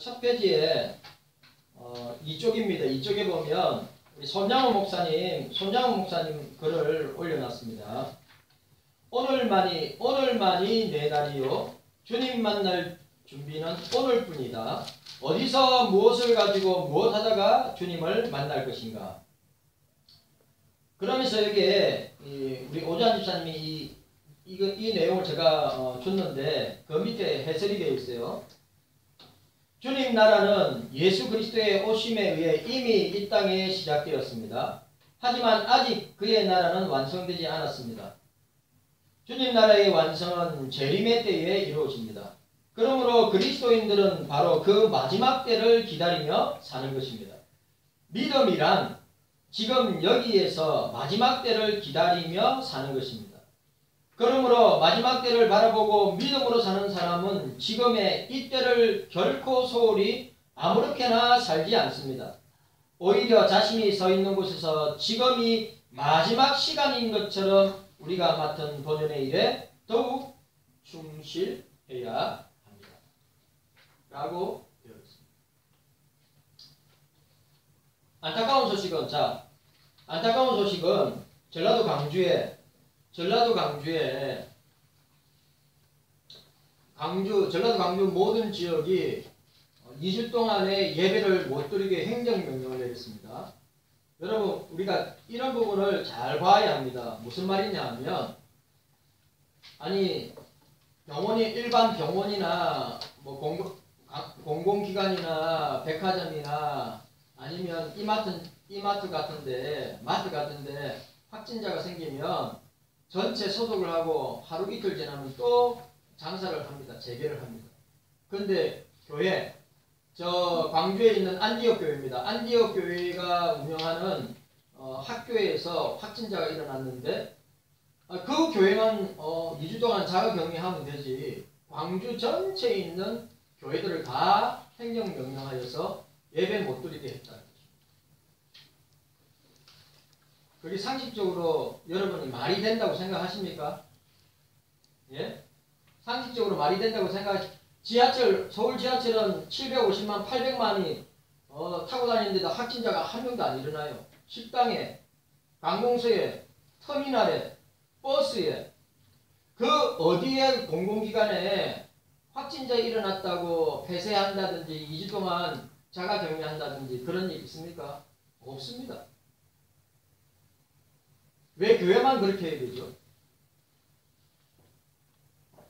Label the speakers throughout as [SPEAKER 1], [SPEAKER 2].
[SPEAKER 1] 첫 페이지에 이쪽입니다. 이쪽에 보면 우리 손양호 목사님 글을 올려놨습니다. 오늘만이 내 날이요. 주님 만날 준비는 오늘뿐이다. 어디서 무엇을 가지고 무엇하다가 주님을 만날 것인가. 그러면서 여기에 우리 오주환 집사님이 이 내용을 제가 줬는데 그 밑에 해설이 되어 있어요. 주님 나라는 예수 그리스도의 오심에 의해 이미 이 땅에 시작되었습니다. 하지만 아직 그의 나라는 완성되지 않았습니다. 주님 나라의 완성은 재림의 때에 이루어집니다. 그러므로 그리스도인들은 바로 그 마지막 때를 기다리며 사는 것입니다. 믿음이란 지금 여기에서 마지막 때를 기다리며 사는 것입니다. 그러므로 마지막 때를 바라보고 믿음으로 사는 사람은 지금의 이 때를 결코 소홀히 아무렇게나 살지 않습니다. 오히려 자신이 서 있는 곳에서 지금이 마지막 시간인 것처럼 우리가 맡은 본연의 일에 더욱 충실해야 합니다. 라고 되어 있습니다. 안타까운 소식은 전라도 광주의 전라도 광주 모든 지역이 2주 동안의 예배를 못 드리게 행정명령을 내렸습니다. 여러분 우리가 이런 부분을 잘 봐야 합니다. 무슨 말이냐 하면 아니 병원이 일반 병원이나 뭐 공공기관이나 백화점이나 아니면 마트 같은데 확진자가 생기면 전체 소독을 하고 하루 이틀 지나면 또 장사를 합니다. 재개를 합니다. 그런데 교회 저 광주에 있는 안디옥 교회입니다. 안디옥 교회가 운영하는 학교에서 확진자가 일어났는데 그 교회만 2주 동안 자가격리하면 되지 광주 전체에 있는 교회들을 다 행정명령하여서 예배 못 드리게 했다는 것입니다. 그게 상식적으로 여러분이 말이 된다고 생각하십니까? 예? 상식적으로 말이 된다고 서울 지하철은 750만, 800만이 타고 다니는데도 확진자가 한 명도 안 일어나요. 식당에, 관공서에, 터미널에, 버스에, 그 어디에 공공기관에 확진자 일어났다고 폐쇄한다든지 2주 동안 자가격리한다든지 그런 일 있습니까? 없습니다. 왜 교회만 그렇게 해야 되죠?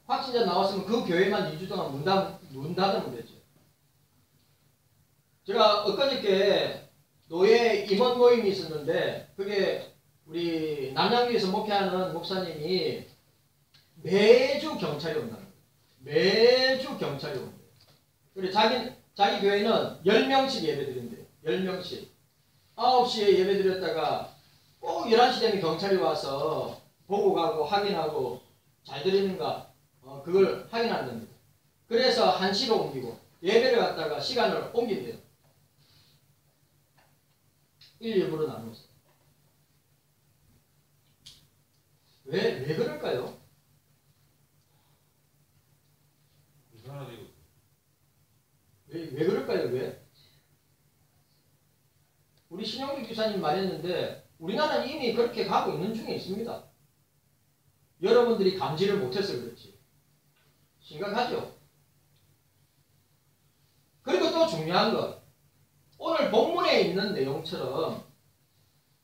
[SPEAKER 1] 확진자 나왔으면 그 교회만 2주 동안 문 닫으면 되죠. 제가 엊그저께 노예 임원 모임이 있었는데 그게 우리 남양주에서 목회하는 목사님이 매주 경찰이 온다는 거예요. 매주 경찰이 온대요. 그리고 자기 교회는 10명씩 예배 드린대요. 10명씩. 9시에 예배 드렸다가 꼭 11시 되면 경찰이 와서 보고 가고 확인하고 잘 드리는가 그걸 확인한답니다. 그래서 1시로 옮기고 예배를 갖다가 시간을 옮긴대요. 1, 2부로 나누어서. 왜 그럴까요? 왜 그럴까요? 왜? 우리 신영규 기사님 말했는데 우리나라는 이미 그렇게 가고 있는 중에 있습니다. 여러분들이 감지를 못해서 그렇지. 심각하죠? 그리고 또 중요한 것. 오늘 본문에 있는 내용처럼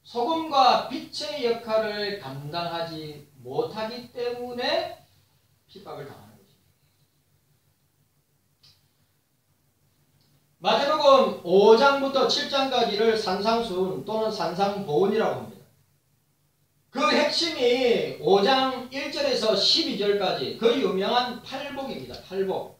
[SPEAKER 1] 소금과 빛의 역할을 감당하지 못하기 때문에 핍박을 당하는 것입니다. 마태복음 5장부터 7장까지를 산상순 또는 산상보훈이라고 합니다. 그 핵심이 5장 1절에서 12절까지 그 유명한 팔복입니다. 팔복.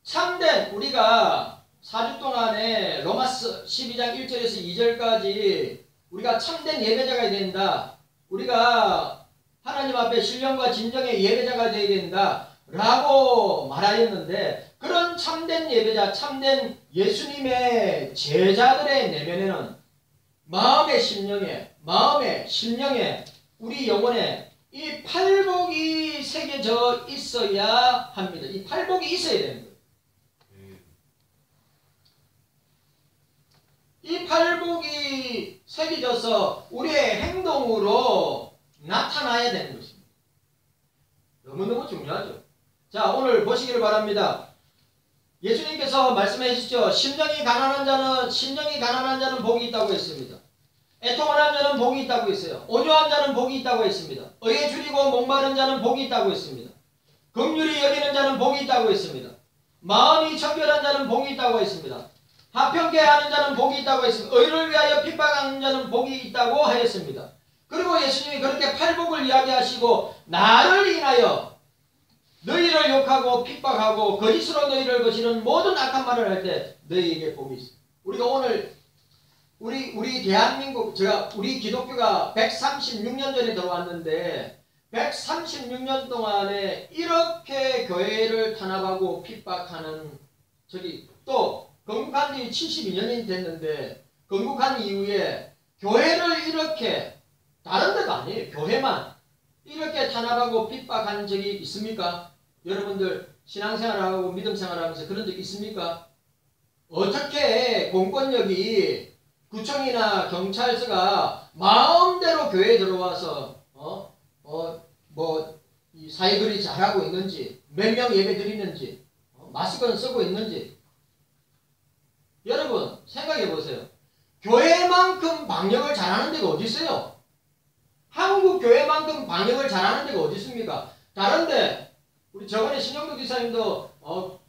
[SPEAKER 1] 참된 우리가 4주 동안에 로마서 12장 1절에서 2절까지 우리가 참된 예배자가 되어야 된다. 우리가 하나님 앞에 신령과 진정의 예배자가 되어야 된다. 라고 말하였는데 그런 참된 예배자, 참된 예수님의 제자들의 내면에는 마음의 심령에 우리 영혼에 이 팔복이 새겨져 있어야 합니다. 이 팔복이 있어야 되는 거예요. 팔복이 새겨져서 우리의 행동으로 나타나야 되는 것입니다. 너무너무 중요하죠. 자, 오늘 보시기를 바랍니다. 예수님께서 말씀해 주시죠. 심령이 가난한 자는 복이 있다고 했습니다. 애통하는 자는 복이 있다고 했어요. 온유한 자는 복이 있다고 했습니다. 의에 줄이고 목마른 자는 복이 있다고 했습니다. 긍휼히 여기는 자는 복이 있다고 했습니다. 마음이 청결한 자는 복이 있다고 했습니다. 화평케 하는 자는 복이 있다고 했습니다. 의를 위하여 핍박하는 자는 복이 있다고 하였습니다. 그리고 예수님이 그렇게 팔복을 이야기하시고 나를 인하여 너희를 욕하고 핍박하고 거짓으로 너희를 거시는 모든 악한 말을 할 때 너희에게 복이 있어. 우리가 오늘 우리 대한민국 우리 기독교가 136년 전에 들어왔는데 136년 동안에 이렇게 교회를 탄압하고 핍박하는 또 건국한 지 72년이 됐는데 건국한 이후에 교회를 이렇게 다른 데가 아니에요. 교회만 이렇게 탄압하고 핍박한 적이 있습니까? 여러분들 신앙생활하고 믿음생활하면서 그런 적 있습니까? 어떻게 공권력이 구청이나 경찰서가 마음대로 교회에 들어와서 이 사회들이 잘하고 있는지, 몇 명 예배 드리는지, 마스크는 쓰고 있는지. 여러분 생각해 보세요. 교회만큼 방역을 잘하는 데가 어디 있어요? 한국 교회만큼 방역을 잘하는 데가 어디 있습니까? 다른데 우리 저번에 신영도 기사님도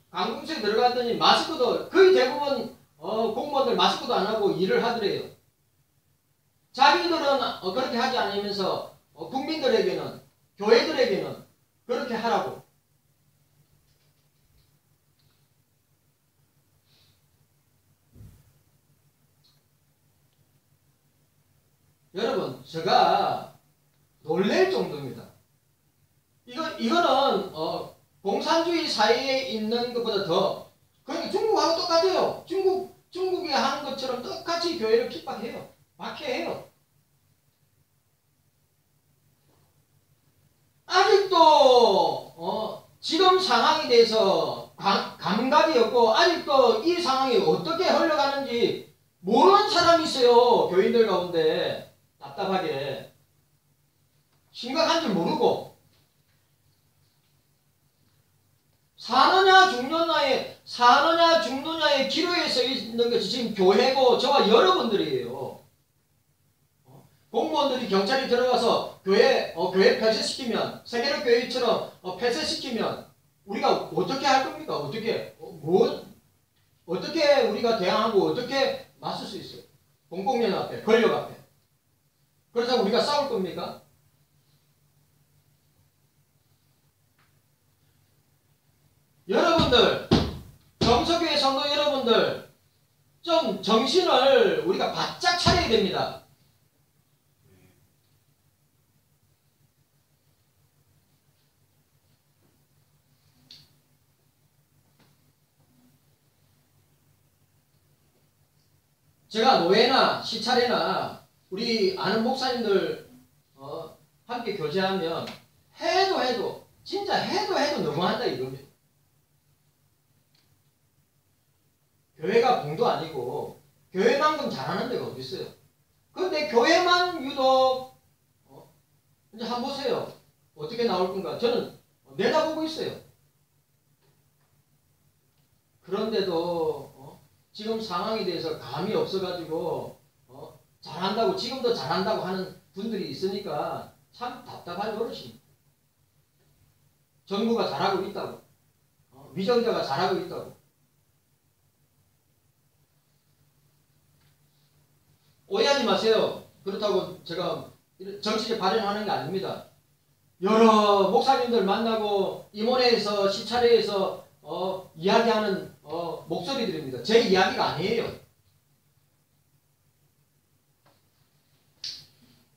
[SPEAKER 1] 강공소에 들어갔더니 마스크도 거의 대부분 공무원들 마스크도 안 하고 일을 하더래요. 자기들은 그렇게 하지 않으면서 국민들에게는 교회들에게는 그렇게 하라고. 여러분 제가 놀랄 정도입니다. 이거는 공산주의 사회에 있는 것보다 더 그러니까 중국하고 똑같아요. 중국이 하는 것처럼 똑같이 교회를 핍박해요. 박해해요. 아직도 지금 상황에 대해서 감각이 없고 아직도 이 상황이 어떻게 흘러가는지 모르는 사람이 있어요. 교인들 가운데. 답답하게 심각한 줄 모르고 사느냐 죽느냐의 기로에 서 있는 것이 지금 교회고 저와 여러분들이에요. 공무원들이 경찰이 들어가서 교회 폐쇄시키면 세계적 교회처럼 폐쇄시키면 우리가 어떻게 할 겁니까? 어떻게 우리가 대항하고 어떻게 맞설 수 있어요? 공공연 앞에 권력 앞에. 그렇다고 우리가 싸울 겁니까? 여러분들, 정석교회 성도 여러분들, 좀 정신을 우리가 바짝 차려야 됩니다. 제가 노회나 시찰회나 우리 아는 목사님들 함께 교제하면 해도 진짜 해도 너무한다 이겁니다. 교회가 봉도 아니고 교회만큼 잘하는 데가 어디 있어요? 그런데 교회만 유독 이제 한번 보세요. 어떻게 나올 건가? 저는 내다보고 있어요. 그런데도 지금 상황에 대해서 감이 없어가지고 잘한다고 지금도 잘한다고 하는 분들이 있으니까 참 답답한 노릇입니다. 정부가 잘하고 있다고 위정자가 잘하고 있다고 오해하지 마세요. 그렇다고 제가 정치적 발언하는 게 아닙니다. 여러 목사님들 만나고 임원회에서 시찰회에서 이야기하는 목소리들입니다. 제 이야기가 아니에요.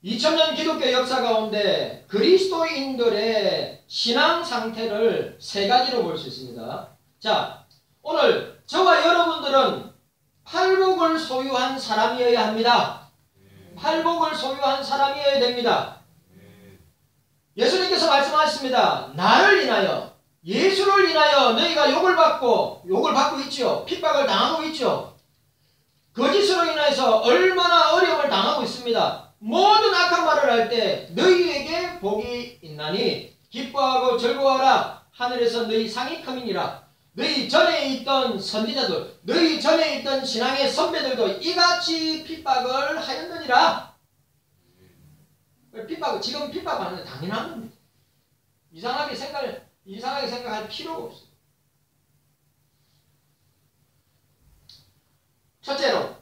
[SPEAKER 1] 2000년 기독교 역사 가운데 그리스도인들의 신앙 상태를 세 가지로 볼 수 있습니다. 자, 오늘 저와 여러분들은 팔복을 소유한 사람이어야 합니다. 팔복을 소유한 사람이어야 됩니다. 예수님께서 말씀하셨습니다. 나를 인하여, 예수를 인하여 너희가 욕을 받고 있죠. 핍박을 당하고 있죠. 거짓으로 인해서 얼마나 어려움을 당하고 있습니다. 모든 악한 말을 할 때 너희에게 복이 있나니 기뻐하고 즐거워하라. 하늘에서 너희 상이 큼이니라. 너희 전에 있던 선지자들, 너희 전에 있던 신앙의 선배들도 이같이 핍박을 하였느니라. 지금 핍박하는 게 당연한 겁니다. 이상하게 생각할 필요가 없어요. 첫째로,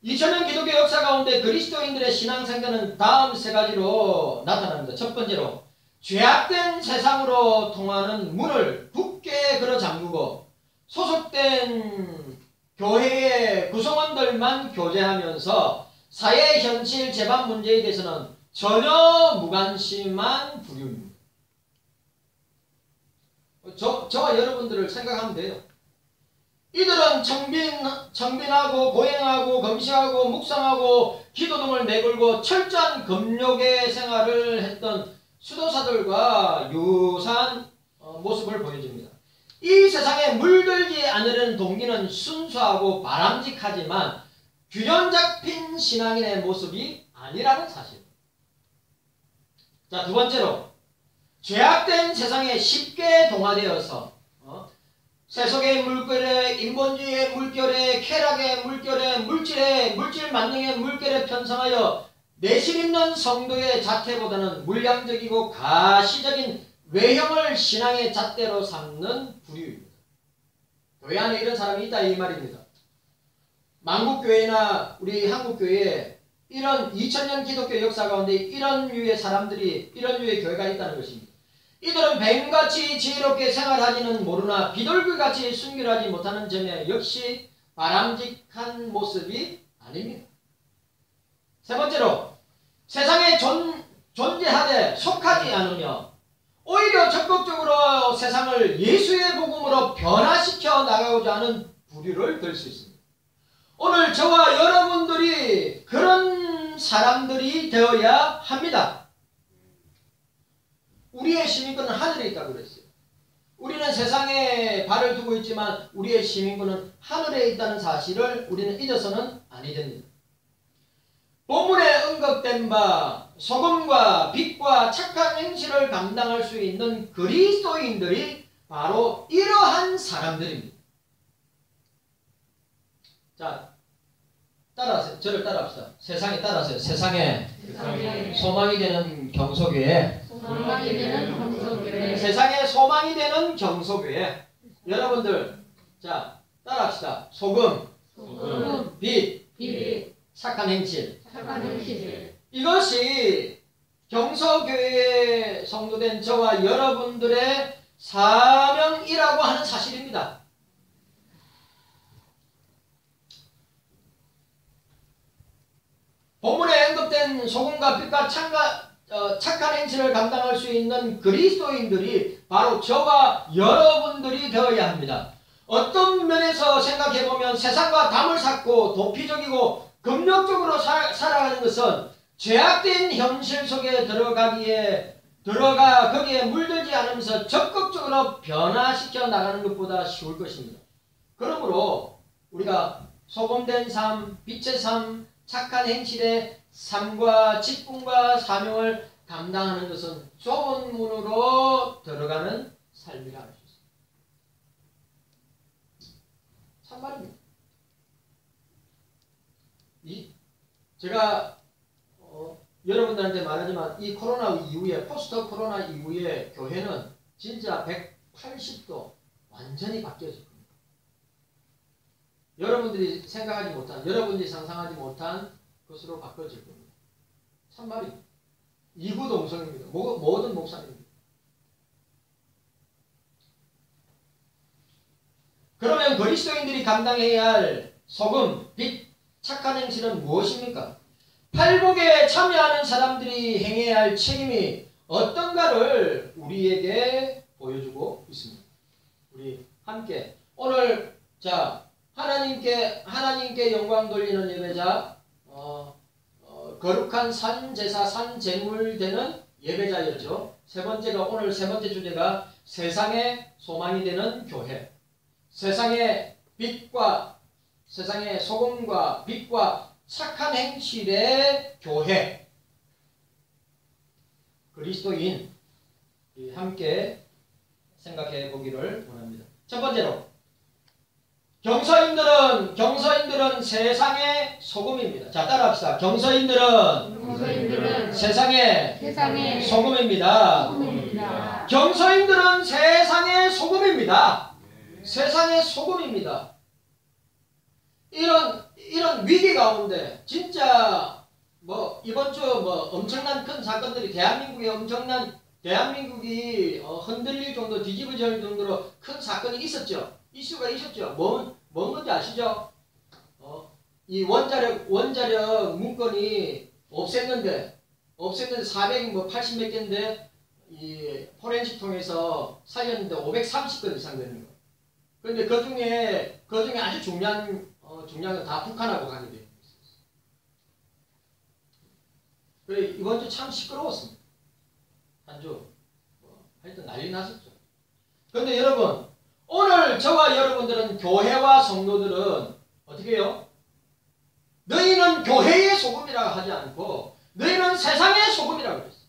[SPEAKER 1] 2000년 기독교 역사 가운데 그리스도인들의 신앙생활은 다음 세 가지로 나타납니다. 첫 번째로, 죄악된 세상으로 통하는 문을 굳게 걸어 잠그고 소속된 교회의 구성원들만 교제하면서 사회 현실 재반 문제에 대해서는 전혀 무관심한 부류입니다. 저와 여러분들을 생각하면 돼요. 이들은 청빈하고 고행하고 검시하고 묵상하고 기도 등을 내걸고 철저한 금욕의 생활을 했던 수도사들과 유사한 모습을 보여줍니다. 이 세상에 물들지 않으려는 동기는 순수하고 바람직하지만 균형 잡힌 신앙인의 모습이 아니라는 사실. 자, 두 번째로, 죄악된 세상에 쉽게 동화되어서 세속의 물결에, 인본주의의 물결에, 쾌락의 물결에, 물질 만능의 물결에 편성하여 내실 있는 성도의 자태보다는 물량적이고 가시적인 외형을 신앙의 잣대로 삼는 부류입니다. 교회 안에 이런 사람이 있다 이 말입니다. 만국교회나 우리 한국교회에 이런 2000년 기독교 역사 가운데 이런 류의 사람들이, 이런 류의 교회가 있다는 것입니다. 이들은 뱀같이 지혜롭게 생활하지는 모르나 비둘기같이 순결하지 못하는 점에 역시 바람직한 모습이 아닙니다. 세 번째로, 세상에 존재하되 속하지 않으며 오히려 적극적으로 세상을 예수의 복음으로 변화시켜 나가고자 하는 부류를 들 수 있습니다. 오늘 저와 여러분들이 그런 사람들이 되어야 합니다. 우리의 시민권은 하늘에 있다고 그랬어요. 우리는 세상에 발을 두고 있지만 우리의 시민권은 하늘에 있다는 사실을 우리는 잊어서는 아니 됩니다. 본문에 언급된 바 소금과 빛과 착한 행실을 감당할 수 있는 그리스도인들이 바로 이러한 사람들입니다. 자, 따라하세요. 저를 따라합시다. 세상에 따라하세요. 세상에 소망이 되는 경소교회. 세상에 소망이 되는 경소교회. 여러분들, 자, 따라합시다. 소금, 빛, 착한 행실. 이것이 경서교회에 성도된 저와 여러분들의 사명이라고 하는 사실입니다. 본문에 언급된 소금과 빛과 착한 행실을 감당할 수 있는 그리스도인들이 바로 저와 여러분들이 되어야 합니다. 어떤 면에서 생각해보면 세상과 담을 쌓고 도피적이고 금욕적으로 살아가는 것은 죄악된 현실 속에 거기에 물들지 않으면서 적극적으로 변화시켜 나가는 것보다 쉬울 것입니다. 그러므로 우리가 소금된 삶, 빛의 삶, 착한 행실의 삶과 직분과 사명을 감당하는 것은 좁은 문으로 들어가는 삶이라 할 수 있습니다. 참말입니다. 제가 여러분들한테 말하지만 이 코로나 이후에, 포스트 코로나 이후에 교회는 진짜 180도 완전히 바뀌어질 겁니다. 여러분들이 생각하지 못한, 여러분들이 상상하지 못한 것으로 바뀌어질 겁니다. 참말입니다. 이구동성입니다. 모든 목사님입니다. 그러면 그리스도인들이 감당해야 할 소금, 빛, 착한 행실은 무엇입니까? 팔복에 참여하는 사람들이 행해야 할 책임이 어떤가를 우리에게 보여주고 있습니다. 우리 함께 오늘 하나님께 영광 돌리는 예배자, 거룩한 산제사, 산제물 되는 예배자였죠. 오늘 세 번째 주제가 세상의 소망이 되는 교회, 세상의 빛과 세상의 소금과 빛과 착한 행실의 교회, 그리스도인 함께 생각해 보기를 원합니다. 첫 번째로 경서인들은 세상의 소금입니다. 자, 따라합시다. 경서인들은 세상의 소금입니다. 경서인들은 세상의 소금입니다. 세상의 소금입니다. 이런 위기 가운데 진짜 이번 주 엄청난 큰 사건들이 대한민국이 흔들릴 정도, 뒤집어질 정도로 큰 사건이 있었죠. 이슈가 있었죠. 뭔 건지 아시죠? 이 원자력 문건이 없앴는데 480 몇 개인데 이 포렌식 통해서 살렸는데 530건 이상 되는 거예요. 그런데 그 중에 아주 중요한 건 다 북한하고 관계되어 있었어요. 그래 이번 주 참 시끄러웠습니다. 한 주 하여튼 난리 났었죠. 그런데 여러분, 오늘 저와 여러분들은, 교회와 성도들은 어떻게 해요? 너희는 교회의 소금이라고 하지 않고 너희는 세상의 소금이라고 그랬어요.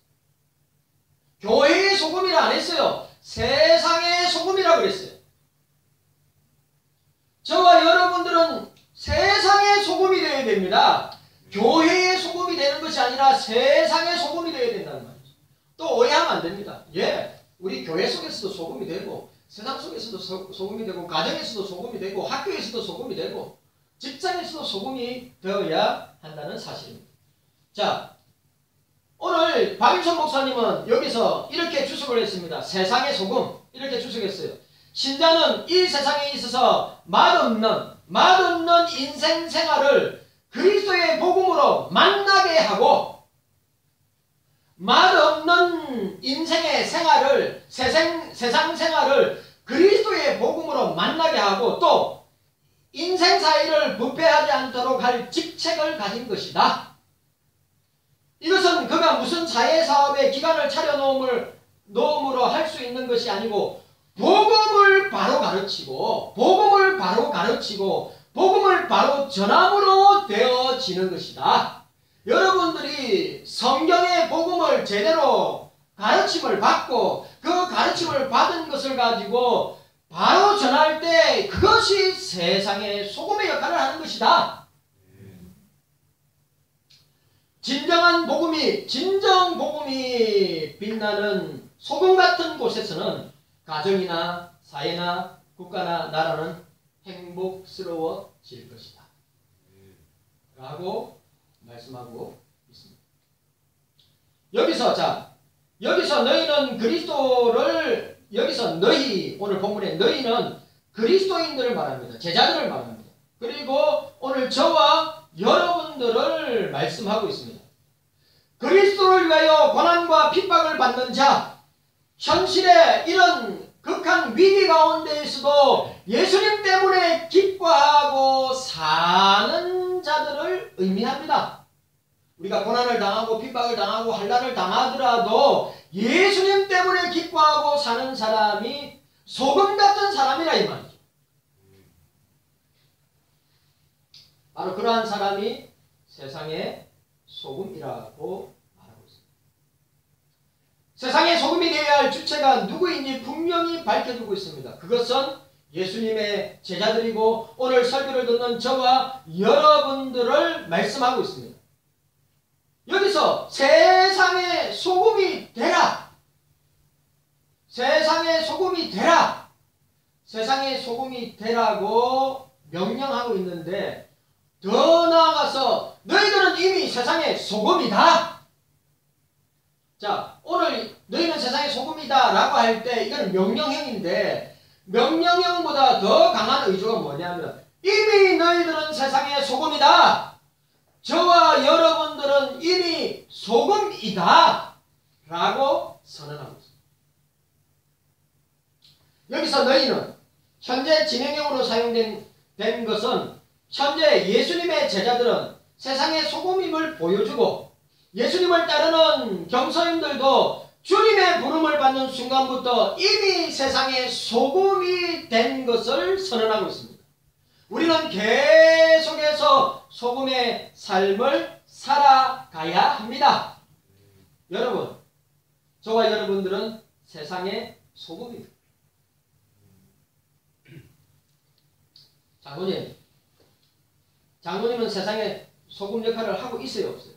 [SPEAKER 1] 교회의 소금이라 안 했어요. 세상의 소금이라고 그랬어요. 저와 여러분들은 세상의 소금이 되어야 됩니다. 교회의 소금이 되는 것이 아니라 세상의 소금이 되어야 된다는 말이죠. 또 오해하면 안 됩니다. 우리 교회 속에서도 소금이 되고, 세상 속에서도 소금이 되고, 가정에서도 소금이 되고, 학교에서도 소금이 되고, 직장에서도 소금이 되어야 한다는 사실입니다. 자, 오늘 박일son 목사님은 여기서 이렇게 주석을 했습니다. 세상의 소금, 이렇게 주석했어요. 신자는 이 세상에 있어서 맛없는 인생 생활을 그리스도의 복음으로 만나게 하고, 맛없는 인생의 생활을, 세상 생활을 그리스도의 복음으로 만나게 하고, 또 인생 사이를 부패하지 않도록 할 직책을 가진 것이다. 이것은 그가 무슨 사회사업에 기관을 차려놓음으로 할 수 있는 것이 아니고, 복음을 바로 가르치고 복음을 바로 전함으로 되어지는 것이다. 여러분들이 성경의 복음을 제대로 가르침을 받고 그 가르침을 받은 것을 가지고 바로 전할 때 그것이 세상의 소금의 역할을 하는 것이다. 진정 복음이 빛나는 소금 같은 곳에서는 가정이나 사회나 국가나 나라는 행복스러워질 것이다. 라고 말씀하고 있습니다. 여기서 너희는 오늘 본문에 너희는 그리스도인들을 말합니다. 제자들을 말합니다. 그리고 오늘 저와 여러분들을 말씀하고 있습니다. 그리스도를 위하여 고난과 핍박을 받는 자, 현실의 이런 극한 위기 가운데에서도 예수님 때문에 기뻐하고 사는 자들을 의미합니다. 우리가 고난을 당하고 핍박을 당하고 환난을 당하더라도 예수님 때문에 기뻐하고 사는 사람이 소금 같은 사람이라 이 말이죠. 바로 그러한 사람이 세상의 소금이라고 말하고 있습니다. 세상의 소금이 되어야 할 주체가 누구인지 분명히 밝혀주고 있습니다. 그것은 예수님의 제자들이고 오늘 설교를 듣는 저와 여러분들을 말씀하고 있습니다. 여기서 세상의 소금이 되라. 세상의 소금이 되라. 세상의 소금이 되라고 명령하고 있는데, 더 나아가서 너희들은 이미 세상의 소금이다. 자, 오늘 너희는 세상의 소금이다 라고 할 때 이건 명령형인데, 명령형보다 더 강한 의조가 뭐냐면 이미 너희들은 세상의 소금이다. 저와 여러분들은 이미 소금이다 라고 선언하고 있습니다. 여기서 너희는 현재 진행형으로 사용된 것은 현재 예수님의 제자들은 세상의 소금임을 보여주고, 예수님을 따르는 경서인들도 주님의 부름을 받는 순간부터 이미 세상의 소금이 된 것을 선언하고 있습니다. 우리는 계속해서 소금의 삶을 살아가야 합니다. 여러분, 저와 여러분들은 세상의 소금입니다. 장로님은 세상에 소금 역할을 하고 있어요, 없어요?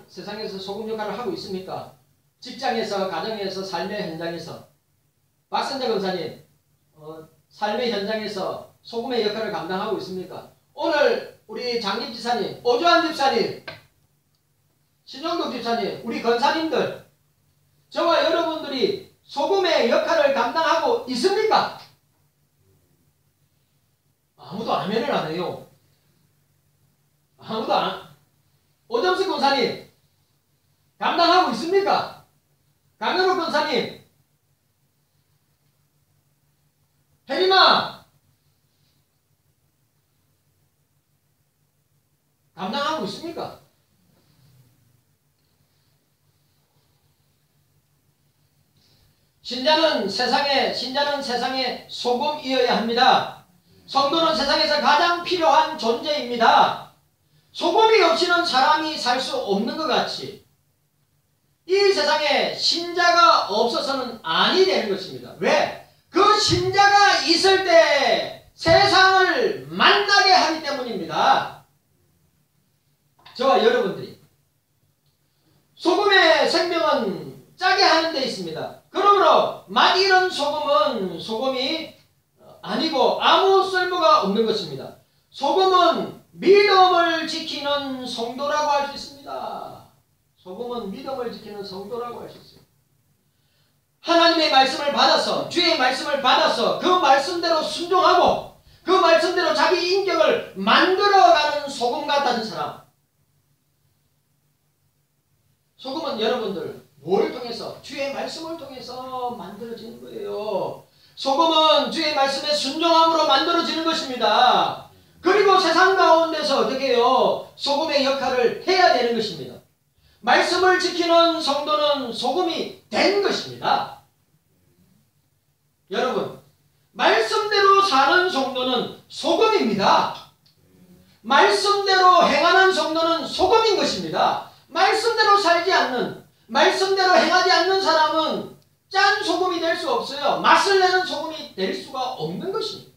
[SPEAKER 1] 세상에서 소금 역할을 하고 있습니까? 직장에서, 가정에서, 삶의 현장에서. 박선자 검사님, 삶의 현장에서 소금의 역할을 감당하고 있습니까? 오늘 우리 장립 지사님, 오주환 집사님, 신영덕 집사님, 우리 권사님들, 저와 여러분들이 소금의 역할을 감당하고 있습니까? 아무도 아멘을 안 해요. 아무도 안. 오정식 권사님, 감당하고 있습니까? 강현욱 권사님, 혜림아, 감당하고 있습니까? 신자는 세상의 소금이어야 합니다. 성도는 세상에서 가장 필요한 존재입니다. 소금이 없이는 사람이 살 수 없는 것 같이 이 세상에 신자가 없어서는 아니 되는 것입니다. 왜? 그 신자가 있을 때 세상을 만나게 하기 때문입니다. 저와 여러분들이 소금의 생명은 짜게 하는 데 있습니다. 그러므로 맛 잃은 소금이 아니고 아무 쓸모가 없는 것입니다. 소금은 믿음을 지키는 성도라고 할 수 있습니다. 소금은 믿음을 지키는 성도라고 할 수 있어요. 하나님의 말씀을 받아서, 주의 말씀을 받아서 그 말씀대로 순종하고 그 말씀대로 자기 인격을 만들어가는 소금 같다는 사람. 소금은 여러분들 뭘 통해서? 주의 말씀을 통해서 만들어지는 거예요. 소금은 주의 말씀에 순종함으로 만들어지는 것입니다. 그리고 세상 가운데서 어떻게 해요? 소금의 역할을 해야 되는 것입니다. 말씀을 지키는 성도는 소금이 된 것입니다. 여러분, 말씀대로 사는 성도는 소금입니다. 말씀대로 행하는 성도는 소금인 것입니다. 말씀대로 살지 않는, 말씀대로 행하지 않는 사람은 짠 소금이 될 수 없어요. 맛을 내는 소금이 될 수가 없는 것입니다.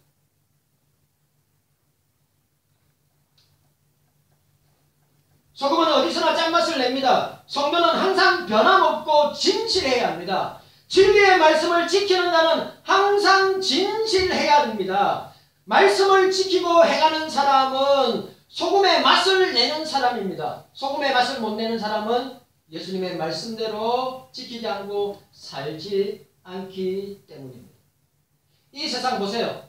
[SPEAKER 1] 소금은 어디서나 짠맛을 냅니다. 성도는 항상 변함없고 진실해야 합니다. 진리의 말씀을 지키는 자는 항상 진실해야 됩니다. 말씀을 지키고 행하는 사람은 소금의 맛을 내는 사람입니다. 소금의 맛을 못 내는 사람은 예수님의 말씀대로 지키지 않고 살지 않기 때문입니다. 이 세상 보세요.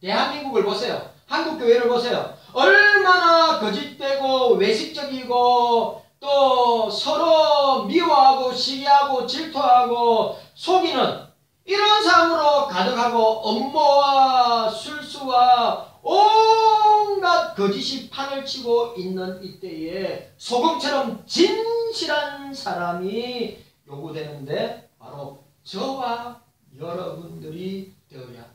[SPEAKER 1] 대한민국을 보세요. 한국교회를 보세요. 얼마나 거짓되고 외식적이고 또 서로 미워하고 시기하고 질투하고 속이는 이런 삶으로 가득하고 업무와 술수와 온갖 거짓이 판을 치고 있는 이때에 소금처럼 진실한 사람이 요구되는데 바로 저와 여러분들이 되어야 합니다.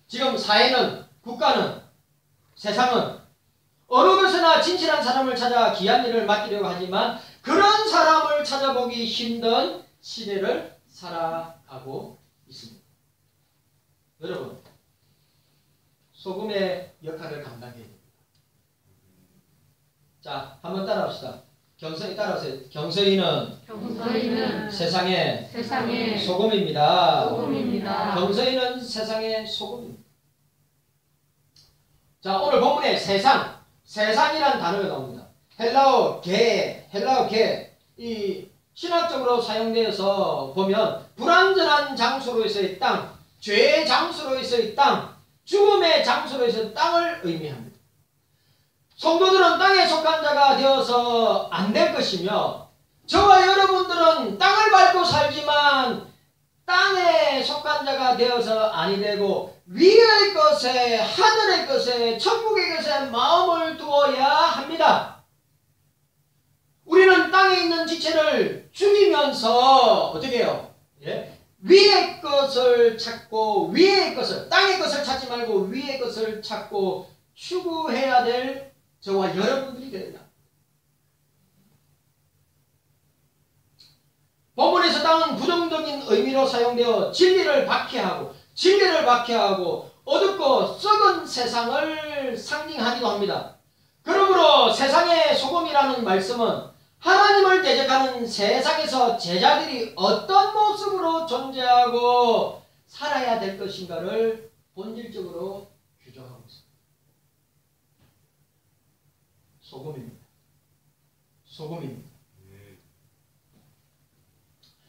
[SPEAKER 1] 지금 사회는, 국가는, 세상은 어느 곳에나 진실한 사람을 찾아 귀한 일을 맡기려고 하지만 그런 사람을 찾아보기 힘든 시대를 살아가고 있습니다. 여러분, 소금의 역할을 감당해야 됩니다. 자, 한번 따라합시다. 경서희 따라하세요. 경서희는 세상의 소금입니다. 경서희는 세상의 소금입니다. 자, 오늘 본문에 세상이라는 단어가 나옵니다. 헬라어 개, 이 신학적으로 사용되어서 보면 불완전한 장소로서의 땅, 죄의 장소로서의 땅, 죽음의 장소로서의 땅을 의미합니다. 성도들은 땅에 속한 자가 되어서 안 될 것이며 저와 여러분들은 땅을 밟고 살지만 땅에 속한 자가 되어서 아니 되고 위의 것에, 하늘의 것에, 천국의 것에 마음을 두어야 합니다. 우리는 땅에 있는 지체를 죽이면서 어떻게 해요? 예? 위의 것 것을 찾고 위의 것을, 땅의 것을 찾지 말고 위의 것을 찾고 추구해야 될 저와 여러분들이 되리라. 본문에서 땅은 부정적인 의미로 사용되어 진리를 박해하고 어둡고 썩은 세상을 상징하기도 합니다. 그러므로 세상의 소금이라는 말씀은 하나님을 대적하는 세상에서 제자들이 어떤 모습으로 존재하고 살아야 될 것인가를 본질적으로 규정하고 있습니다. 소금입니다.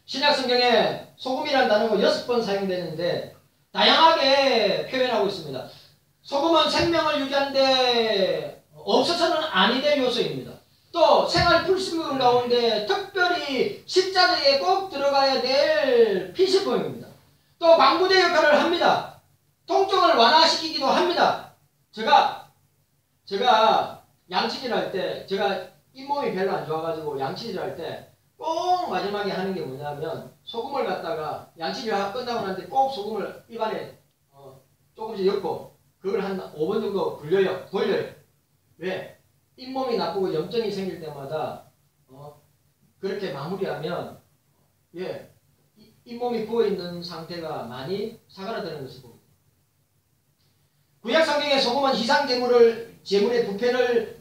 [SPEAKER 1] 신약성경에 소금이라는 단어가 6번 사용되는데 다양하게 표현하고 있습니다. 소금은 생명을 유지하는데 없어서는 아니 될 요소입니다. 또 생활 필수품 가운데 특별히 식자재에 꼭 들어가야 될 필수품입니다. 또 방부제 역할을 합니다. 통증을 완화시키기도 합니다. 제가 양치질할 때, 제가 잇몸이 별로 안 좋아가지고 양치질할 때 꼭 마지막에 하는 게 뭐냐면 소금을 갖다가 양치질 끝나고 나는데 꼭 소금을 입안에 조금씩 넣고 그걸 한 5번 정도 돌려요. 왜? 잇몸이 나쁘고 염증이 생길 때마다 그렇게 마무리하면 잇몸이 부어있는 상태가 많이 사그라드는 것을 봅니다. 구약 성경의 소금은 희상 제물의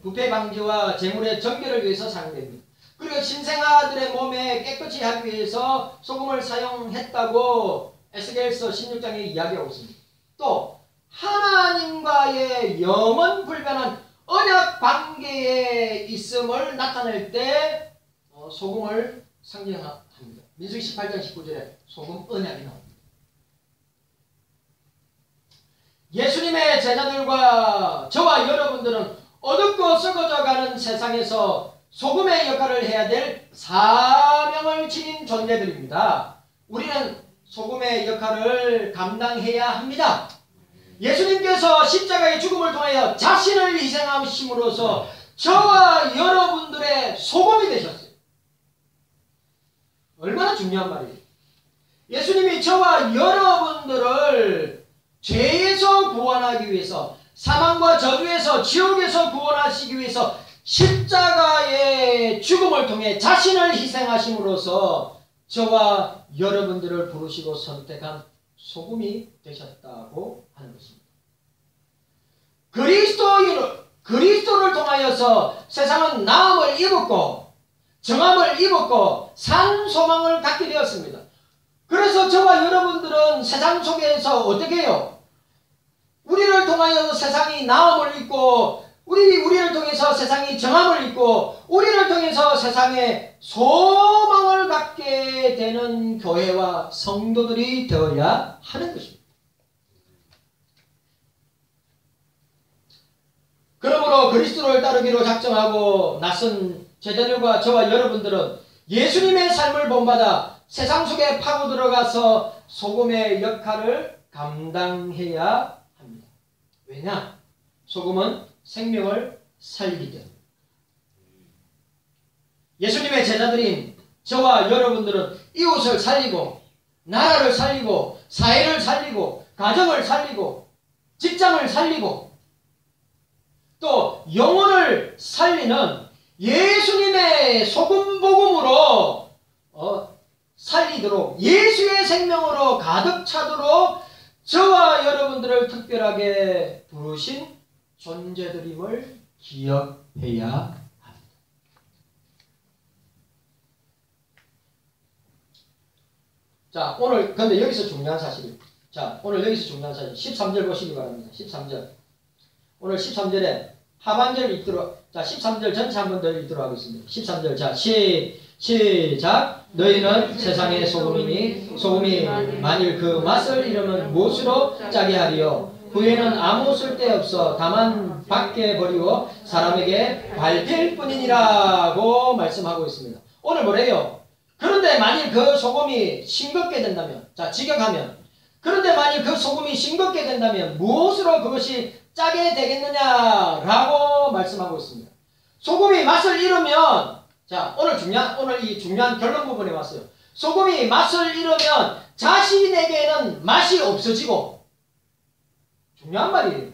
[SPEAKER 1] 부패 방지와 제물의 정결을 위해서 사용됩니다. 그리고 신생아들의 몸에 깨끗이 하기 위해서 소금을 사용했다고 에스겔서 16장에 이야기하고 있습니다. 또 하나님과의 영원 불변한 언약 관계에 있음을 나타낼 때 소금을 상징합니다. 민수기 18장 19절에 소금 언약이 나옵니다. 예수님의 제자들과 저와 여러분들은 어둡고 썩어져가는 세상에서 소금의 역할을 해야 될 사명을 지닌 존재들입니다. 우리는 소금의 역할을 감당해야 합니다. 예수님께서 십자가의 죽음을 통하여 자신을 희생하심으로써 저와 여러분들의 소금이 되셨어요. 얼마나 중요한 말이에요. 예수님이 저와 여러분들을 죄에서 구원하기 위해서, 사망과 저주에서, 지옥에서 구원하시기 위해서 십자가의 죽음을 통해 자신을 희생하심으로써 저와 여러분들을 부르시고 선택한 소금이 되셨다고 하는 것입니다. 그리스도를 통하여서 세상은 나음을 입었고 정함을 입었고 산 소망을 갖게 되었습니다. 그래서 저와 여러분들은 세상 속에서 어떻게 해요? 우리를 통하여 세상이 나음을 입고 우리를 통해서 세상이 정함을 입고 우리를 통해서 세상에 소망을 갖게 되는 교회와 성도들이 되어야 하는 것입니다. 그러므로 그리스도를 따르기로 작정하고 나선 제자들과 저와 여러분들은 예수님의 삶을 본받아 세상 속에 파고 들어가서 소금의 역할을 감당해야 합니다. 왜냐? 소금은 생명을 살리기 때문에. 예수님의 제자들인 저와 여러분들은 이웃을 살리고 나라를 살리고 사회를 살리고 가정을 살리고 직장을 살리고 또 영혼을 살리는 예수님의 소금복음으로 살리도록 예수의 생명으로 가득 차도록 저와 여러분들을 특별하게 부르신 존재들임을 기억해야 합니다. 자, 오늘 근데 여기서 중요한 사실이 오늘 여기서 중요한 사실 13절 보시기 바랍니다. 13절. 오늘 13절에 하반절 읽도록 13절 전체 한번 더 읽도록 하겠습니다. 13절 자 시작. 너희는 세상의 소금이니 소금이 만일 그 맛을 잃으면 무엇으로 짜게 하리요? 후에는 아무 쓸데없어 다만 밖에 버리고 사람에게 밟힐 뿐이니라고 말씀하고 있습니다. 오늘 뭐래요? 그런데 만일 그 소금이 싱겁게 된다면 직역하면 그런데 만일 그 소금이 싱겁게 된다면 무엇으로 그것이 짜게 되겠느냐라고 말씀하고 있습니다. 소금이 맛을 잃으면 오늘 이 중요한 결론 부분에 왔어요. 소금이 맛을 잃으면 자신에게는 맛이 없어지고, 중요한 말이에요.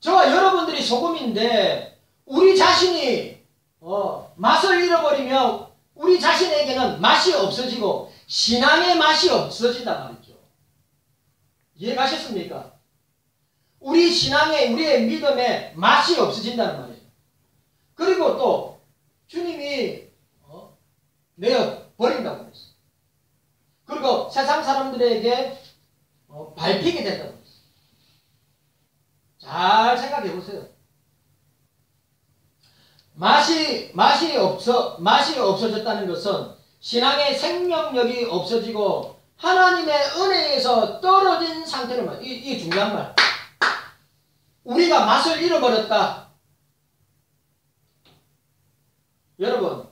[SPEAKER 1] 저와 여러분들이 소금인데 우리 자신이 맛을 잃어버리면 우리 자신에게는 맛이 없어지고 신앙의 맛이 없어진단 말이죠. 이해가셨습니까? 우리 신앙의, 우리의 믿음에 맛이 없어진다는 말이에요. 그리고 또 주님이 내어 버린다고 했어요. 그리고 세상 사람들에게 밟히게 된다고 했어요. 잘 생각해 보세요. 맛이 없어졌다는 것은 신앙의 생명력이 없어지고 하나님의 은혜에서 떨어진 상태를 말해요. 이게 중요한 말. 우리가 맛을 잃어버렸다. 여러분,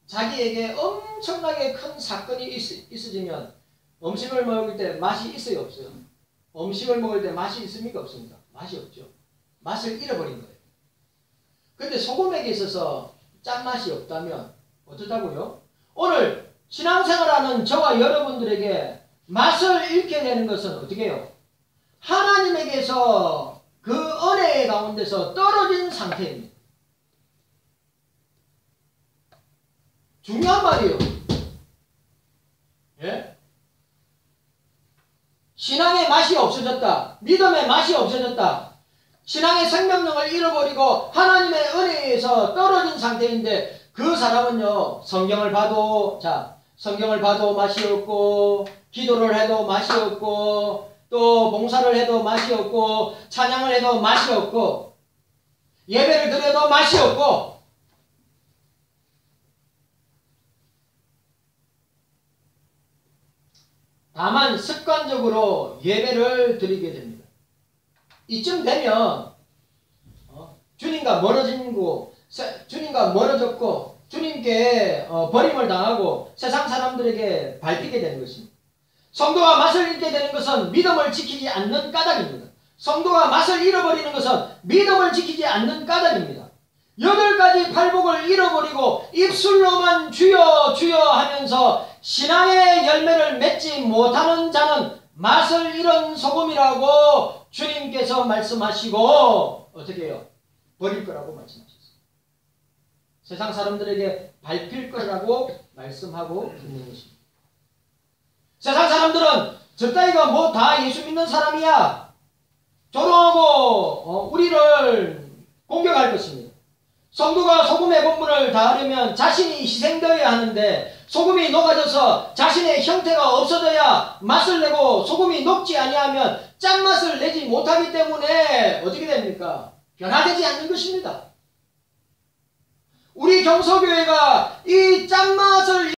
[SPEAKER 1] 자기에게 엄청나게 큰 사건이 있어지면 음식을 먹을 때 맛이 있어요, 없어요? 음식을 먹을 때 맛이 있습니까, 없습니까? 맛이 없죠. 맛을 잃어버린 거예요. 근데 소금에게 있어서 짠맛이 없다면 어쩌다고요? 오늘 신앙생활하는 저와 여러분들에게 맛을 잃게 되는 것은 어떻게 해요? 하나님에게서 그 은혜 가운데서 떨어진 상태입니다. 중요한 말이에요. 예? 신앙의 맛이 없어졌다. 믿음의 맛이 없어졌다. 신앙의 생명력을 잃어버리고 하나님의 은혜에서 떨어진 상태인데 그 사람은요, 성경을 봐도 맛이 없고, 기도를 해도 맛이 없고, 또 봉사를 해도 맛이 없고, 찬양을 해도 맛이 없고, 예배를 드려도 맛이 없고, 다만 습관적으로 예배를 드리게 됩니다. 이쯤 되면 주님과 멀어졌고 주님께 버림을 당하고 세상 사람들에게 밟히게 되는 것입니다. 성도가 맛을 잃게 되는 것은 믿음을 지키지 않는 까닭입니다. 성도가 맛을 잃어버리는 것은 믿음을 지키지 않는 까닭입니다. 8가지 팔복을 잃어버리고 입술로만 주여 주여 하면서 신앙의 열매를 맺지 못하는 자는 맛을 잃은 소금이라고 주님께서 말씀하시고 어떻게 해요? 버릴 거라고 말씀하셨어요. 세상 사람들에게 밟힐 거라고 말씀하고 있는 것입니다. 세상 사람들은 저따위가 뭐 다 예수 믿는 사람이야 조롱하고 우리를 공격할 것입니다. 성도가 소금의 본분을 다하려면 자신이 희생되어야 하는데 소금이 녹아져서 자신의 형태가 없어져야 맛을 내고 소금이 녹지 아니하면 짠맛을 내지 못하기 때문에 어떻게 됩니까? 변화되지 않는 것입니다. 우리 경서교회가 이 짠맛을